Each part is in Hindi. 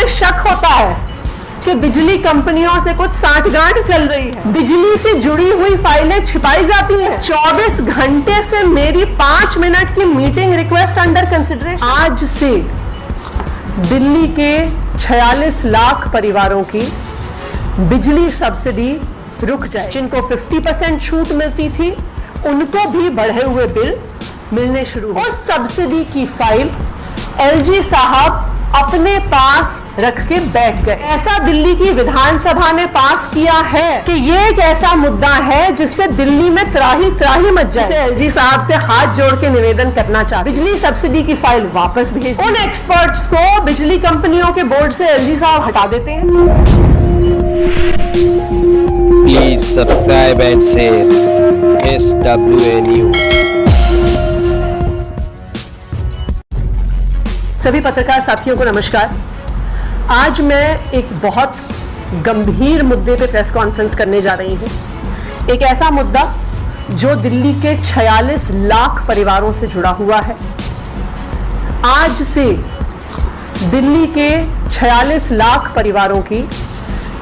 हमें शक होता है कि बिजली कंपनियों से कुछ सांठगांठ चल रही है। बिजली से जुड़ी हुई फाइलें छिपाई जाती हैं। 24 घंटे से मेरी 5 मिनट की मीटिंग रिक्वेस्ट अंडर कंसिडरेशन। आज से दिल्ली के 46 लाख परिवारों की बिजली सब्सिडी रुक जाए। जिनको 50% छूट मिलती थी उनको भी बढ़े हुए बिल मिलने शुरू हुए। उस सब्सिडी की फाइल एलजी साहब अपने पास रख के बैठ गए। ऐसा दिल्ली की विधानसभा ने पास किया है कि ये एक ऐसा मुद्दा है जिससे दिल्ली में त्राही त्राही मच जाए। एलजी साहब से हाथ जोड़ के निवेदन करना चाहते, बिजली सब्सिडी की फाइल वापस भेज। उन एक्सपर्ट्स को बिजली कंपनियों के बोर्ड से एलजी साहब हटा देते हैं। Please subscribe and share SWA news. सभी पत्रकार साथियों को नमस्कार। आज मैं एक बहुत गंभीर मुद्दे पे प्रेस कॉन्फ्रेंस करने जा रही हूँ। एक ऐसा मुद्दा जो दिल्ली के 46 लाख परिवारों से जुड़ा हुआ है। आज से दिल्ली के 46 लाख परिवारों की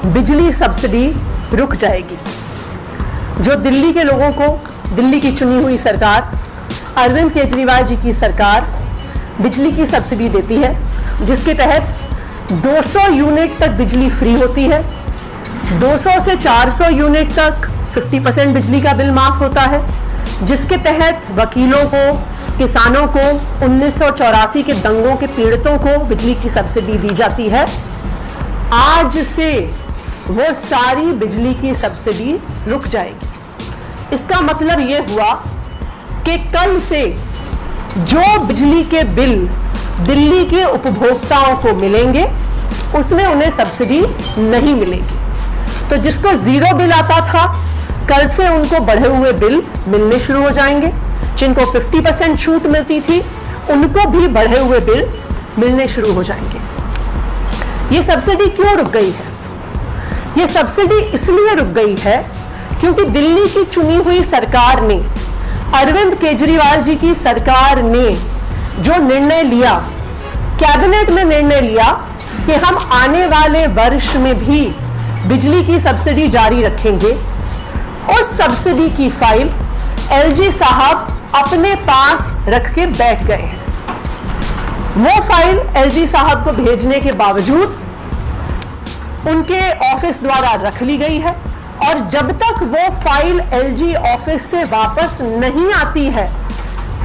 बिजली सब्सिडी रुक जाएगी। जो दिल्ली के लोगों को, दिल्ली की चुनी हुई सरकार, अरविंद केजरीवाल जी की सरकार बिजली की सब्सिडी देती है, जिसके तहत 200 यूनिट तक बिजली फ्री होती है। 200 से 400 यूनिट तक 50% बिजली का बिल माफ होता है, जिसके तहत वकीलों को, किसानों को, 1984 के दंगों के पीड़ितों को बिजली की सब्सिडी दी जाती है। आज से वो सारी बिजली की सब्सिडी रुक जाएगी। इसका मतलब ये हुआ कि कल से जो बिजली के बिल दिल्ली के उपभोक्ताओं को मिलेंगे उसमें उन्हें सब्सिडी नहीं मिलेगी। तो जिसको जीरो बिल आता था, कल से उनको बढ़े हुए बिल मिलने शुरू हो जाएंगे। जिनको 50% छूट मिलती थी उनको भी बढ़े हुए बिल मिलने शुरू हो जाएंगे। ये सब्सिडी क्यों रुक गई है? ये सब्सिडी इसलिए रुक गई है क्योंकि दिल्ली की चुनी हुई सरकार ने, अरविंद केजरीवाल जी की सरकार ने जो निर्णय लिया, कैबिनेट में निर्णय लिया कि हम आने वाले वर्ष में भी बिजली की सब्सिडी जारी रखेंगे, उस सब्सिडी की फाइल एलजी साहब अपने पास रख के बैठ गए हैं। वो फाइल एलजी साहब को भेजने के बावजूद उनके ऑफिस द्वारा रख ली गई है, और जब तक वो फाइल एलजी ऑफिस से वापस नहीं आती है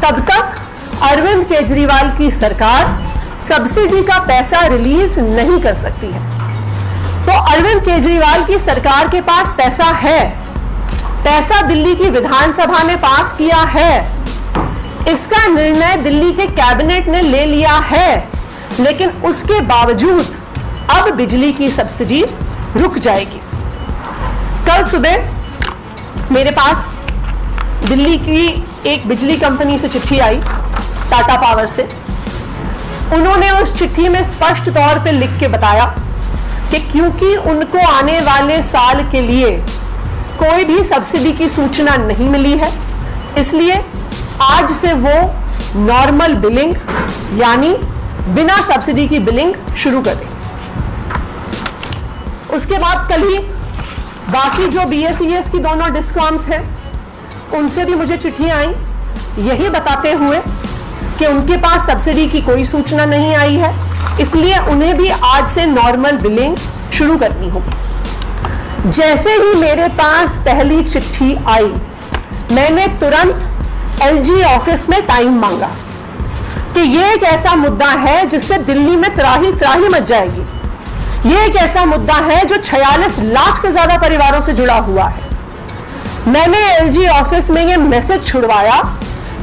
तब तक अरविंद केजरीवाल की सरकार सब्सिडी का पैसा रिलीज नहीं कर सकती है। तो अरविंद केजरीवाल की सरकार के पास पैसा है, पैसा दिल्ली की विधानसभा ने पास किया है, इसका निर्णय दिल्ली के कैबिनेट ने ले लिया है, लेकिन उसके बावजूद अब बिजली की सब्सिडी रुक जाएगी। कल सुबह मेरे पास दिल्ली की एक बिजली कंपनी से चिट्ठी आई, टाटा पावर से। उन्होंने उस चिट्ठी में स्पष्ट तौर पे लिख के बताया कि क्योंकि उनको आने वाले साल के लिए कोई भी सब्सिडी की सूचना नहीं मिली है, इसलिए आज से वो नॉर्मल बिलिंग यानी बिना सब्सिडी की बिलिंग शुरू कर देंगे। उसके बाद कल ही बाकी जो BSES की दोनों डिस्कॉम्स हैं उनसे भी मुझे चिट्ठी आई, यही बताते हुए कि उनके पास सब्सिडी की कोई सूचना नहीं आई है, इसलिए उन्हें भी आज से नॉर्मल बिलिंग शुरू करनी होगी। जैसे ही मेरे पास पहली चिट्ठी आई, मैंने तुरंत एलजी ऑफिस में टाइम मांगा कि यह एक ऐसा मुद्दा है जिससे दिल्ली में त्राही त्राही मच जाएगी। यह एक ऐसा मुद्दा है जो 46 लाख से ज्यादा परिवारों से जुड़ा हुआ है। मैंने एलजी ऑफिस में यह मैसेज छुड़वाया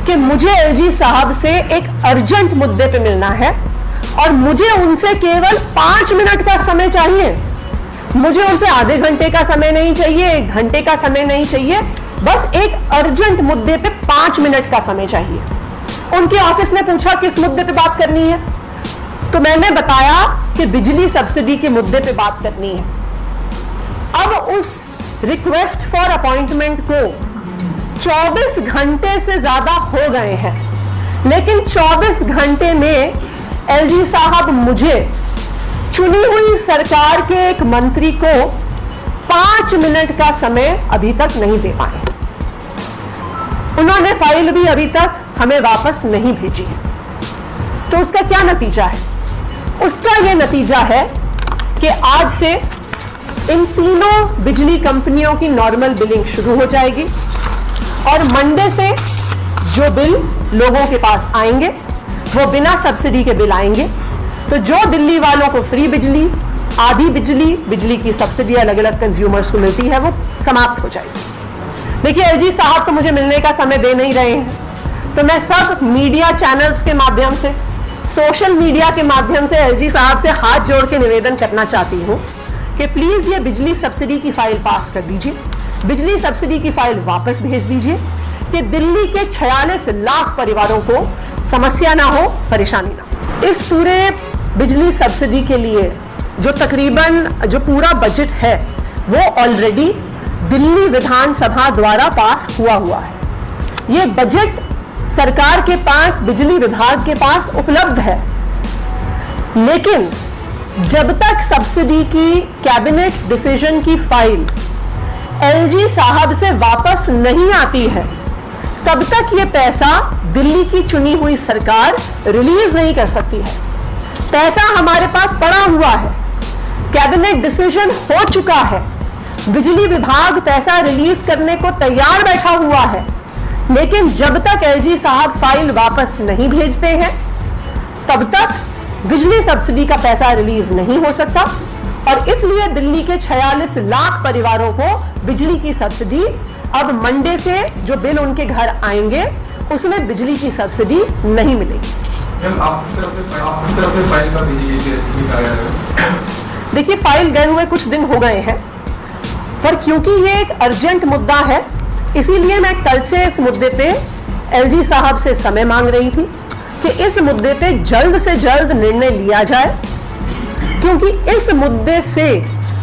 कि मुझे एलजी साहब से एक अर्जेंट मुद्दे पे मिलना है और मुझे उनसे केवल 5 मिनट का समय चाहिए। मुझे उनसे आधे घंटे का समय नहीं चाहिए, 1 घंटे का समय नहीं चाहिए, बस एक अर्जेंट मुद्दे पे 5 मिनट का समय चाहिए। उनके ऑफिस ने पूछा किस मुद्दे पे बात करनी है, तो मैंने बताया कि बिजली सब्सिडी के मुद्दे पे बात करनी है। अब उस रिक्वेस्ट फॉर अपॉइंटमेंट को 24 घंटे से ज्यादा हो गए हैं, लेकिन 24 घंटे में एलजी साहब मुझे चुनी हुई सरकार के एक मंत्री को 5 मिनट का समय अभी तक नहीं दे पाए। उन्होंने फाइल भी अभी तक हमें वापस नहीं भेजी। तो उसका क्या नतीजा है? उसका यह नतीजा है कि आज से इन तीनों बिजली कंपनियों की नॉर्मल बिलिंग शुरू हो जाएगी और मंडे से जो बिल लोगों के पास आएंगे वो बिना सब्सिडी के बिल आएंगे। तो जो दिल्ली वालों को फ्री बिजली, आधी बिजली की सब्सिडी अलग अलग कंज्यूमर्स को मिलती है, वो समाप्त हो जाएगी। देखिए, एलजी साहब तो मुझे मिलने का समय दे नहीं रहे हैं, तो मैं सब मीडिया चैनल्स के माध्यम से, सोशल मीडिया के माध्यम से एलजी साहब से हाथ जोड़ के निवेदन करना चाहती हूं कि प्लीज ये बिजली सब्सिडी की फाइल पास कर दीजिए, बिजली सब्सिडी की फाइल वापस भेज दीजिए कि दिल्ली के 46 लाख परिवारों को समस्या ना हो, परेशानी ना हो। इस पूरे बिजली सब्सिडी के लिए जो तकरीबन जो पूरा बजट है वो ऑलरेडी दिल्ली विधानसभा द्वारा पास हुआ है। ये बजट सरकार के पास, बिजली विभाग के पास उपलब्ध है, लेकिन जब तक सब्सिडी की कैबिनेट डिसीजन की फाइल एलजी साहब से वापस नहीं आती है, तब तक ये पैसा दिल्ली की चुनी हुई सरकार रिलीज नहीं कर सकती है। पैसा हमारे पास पड़ा हुआ है, कैबिनेट डिसीजन हो चुका है, बिजली विभाग पैसा रिलीज करने को तैयार बैठा हुआ है, लेकिन जब तक एलजी साहब फाइल वापस नहीं भेजते हैं तब तक बिजली सब्सिडी का पैसा रिलीज नहीं हो सकता। और इसलिए दिल्ली के 46 लाख परिवारों को बिजली की सब्सिडी अब मंडे से जो बिल उनके घर आएंगे उसमें बिजली की सब्सिडी नहीं मिलेगी। देखिए, फाइल गए हुए कुछ दिन हो गए हैं, पर क्योंकि ये एक अर्जेंट मुद्दा है इसीलिए मैं कल से इस मुद्दे पे एलजी साहब से समय मांग रही थी कि इस मुद्दे पे जल्द से जल्द निर्णय लिया जाए, क्योंकि इस मुद्दे से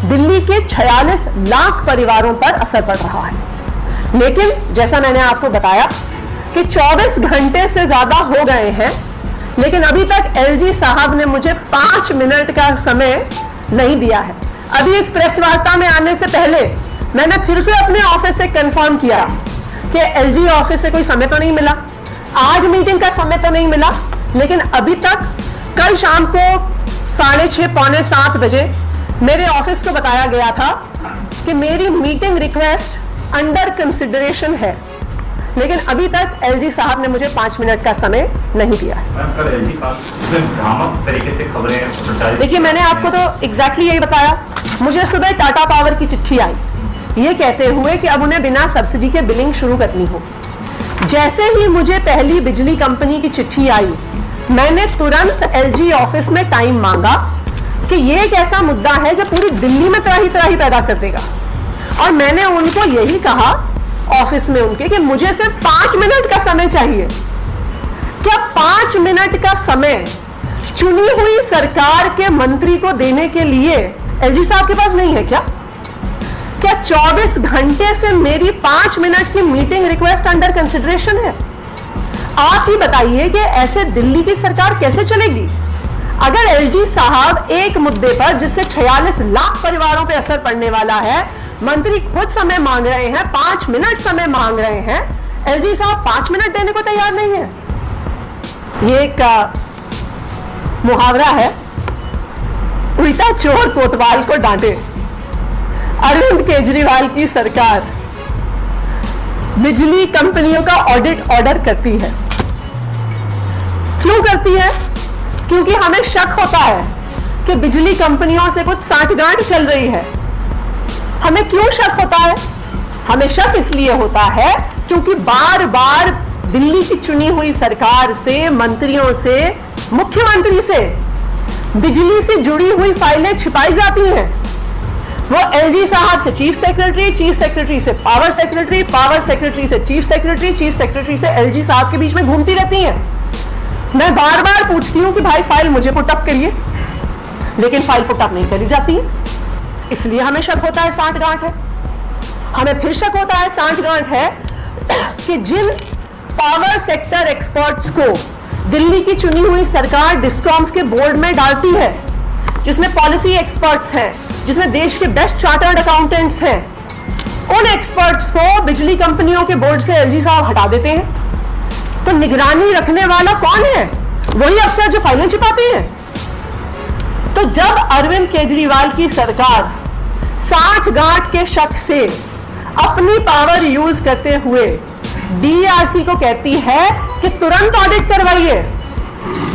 दिल्ली के 46 लाख परिवारों पर असर पड़ रहा है। लेकिन जैसा मैंने आपको बताया कि 24 घंटे से ज्यादा हो गए हैं, लेकिन अभी तक एलजी साहब ने मुझे 5 मिनट का समय नहीं दिया है। अभी इस प्रेस वार्ता में आने से पहले मैंने फिर से अपने ऑफिस से कंफर्म किया कि एलजी ऑफिस से कोई समय तो नहीं मिला, आज मीटिंग का समय तो नहीं मिला, लेकिन अभी तक कल शाम को 6:30 पौने 7 बजे मेरे ऑफिस को बताया गया था कि मेरी मीटिंग रिक्वेस्ट अंडर कंसिडरेशन है, लेकिन अभी तक एलजी साहब ने मुझे 5 मिनट का समय नहीं दिया है। देखिए, मैंने आपको तो एग्जैक्टली यही बताया। मुझे सुबह टाटा पावर की चिट्ठी आई ये कहते हुए कि अब उन्हें बिना सब्सिडी के बिलिंग शुरू करनी होगी। जैसे ही मुझे पहली बिजली कंपनी की चिट्ठी आई, मैंने तुरंत एलजी ऑफिस में टाइम मांगा कि ये एक ऐसा मुद्दा है जो पूरी दिल्ली में त्राही त्राही पैदा कर देगा, और मैंने उनको यही कहा ऑफिस में उनके कि मुझे सिर्फ 5 मिनट का समय चाहिए। क्या 5 मिनट का समय चुनी हुई सरकार के मंत्री को देने के लिए एलजी साहब के पास नहीं है क्या? क्या 24 घंटे से मेरी 5 मिनट की मीटिंग रिक्वेस्ट अंडर कंसिडरेशन है? आप ही बताइए कि ऐसे दिल्ली की सरकार कैसे चलेगी? अगर एलजी साहब एक मुद्दे पर जिससे 46 लाख परिवारों पर असर पड़ने वाला है, मंत्री खुद समय मांग रहे हैं, 5 मिनट समय मांग रहे हैं, एलजी साहब 5 मिनट देने को तैयार नहीं है। ये एक मुहावरा है, उल्टा चोर कोतवाल को डांटे। अरविंद केजरीवाल की सरकार बिजली कंपनियों का ऑडिट ऑर्डर करती है। क्यों करती है? क्योंकि हमें शक होता है कि बिजली कंपनियों से कुछ सांठगांठ चल रही है। हमें क्यों शक होता है? हमें शक इसलिए होता है क्योंकि बार बार दिल्ली की चुनी हुई सरकार से, मंत्रियों से, मुख्यमंत्री से बिजली से जुड़ी हुई फाइलें छिपाई जाती हैं। वो एलजी साहब से चीफ सेक्रेटरी से पावर सेक्रेटरी, पावर सेक्रेटरी से चीफ सेक्रेटरी से एलजी साहब के बीच में घूमती रहती हैं। मैं बार बार पूछती हूं कि भाई फाइल मुझे पुटअप करिए, लेकिन फाइल पुटअप नहीं करी जाती है। इसलिए हमें शक होता है सांठगांठ है। हमें फिर शक होता है सांठगांठ है कि जिन पावर सेक्टर एक्सपर्ट्स को दिल्ली की चुनी हुई सरकार डिस्कॉम्स के बोर्ड में डालती है, जिसमें पॉलिसी एक्सपर्ट्स हैं, जिसमें देश के बेस्ट चार्टर्ड अकाउंटेंट्स हैं, उन एक्सपर्ट्स को बिजली कंपनियों के बोर्ड से एलजी साहब हटा देते हैं। तो निगरानी रखने वाला कौन है? वही अफसर जो फाइलें छिपाते हैं। तो जब अरविंद केजरीवाल की सरकार 60 गांठ के शक से अपनी पावर यूज करते हुए डीआरसी को कहती है कि तुरंत ऑडिट करवाइए,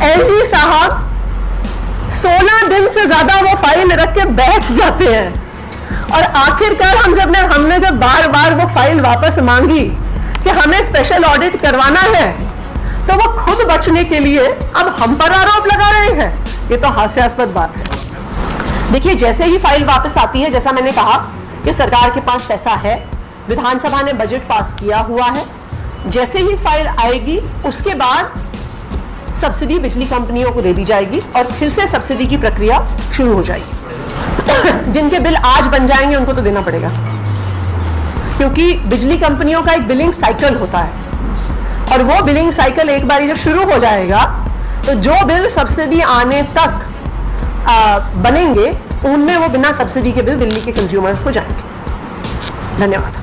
एलजी साहब 16 दिन से ज्यादा वो फाइल रख के बैठ जाते हैं। और आखिरकार हमने जब बार बार वो फाइल वापस मांगी कि हमें स्पेशल ऑडिट करवाना है, तो वो खुद बचने के लिए अब हम पर आरोप लगा रहे हैं। ये तो हास्यास्पद बात है। देखिए, जैसे ही फाइल वापस आती है, जैसा मैंने कहा कि सरकार के पास पैसा है, विधानसभा ने बजट पास किया हुआ है, जैसे ही फाइल आएगी उसके बाद सब्सिडी बिजली कंपनियों को दे दी जाएगी और फिर से सब्सिडी की प्रक्रिया शुरू हो जाएगी। जिनके बिल आज बन जाएंगे उनको तो देना पड़ेगा, क्योंकि बिजली कंपनियों का एक बिलिंग साइकिल होता है और वो बिलिंग साइकिल एक बार जब शुरू हो जाएगा तो जो बिल सब्सिडी आने तक बनेंगे उनमें वो बिना सब्सिडी के बिल दिल्ली के कंज्यूमर्स को जाएंगे। धन्यवाद।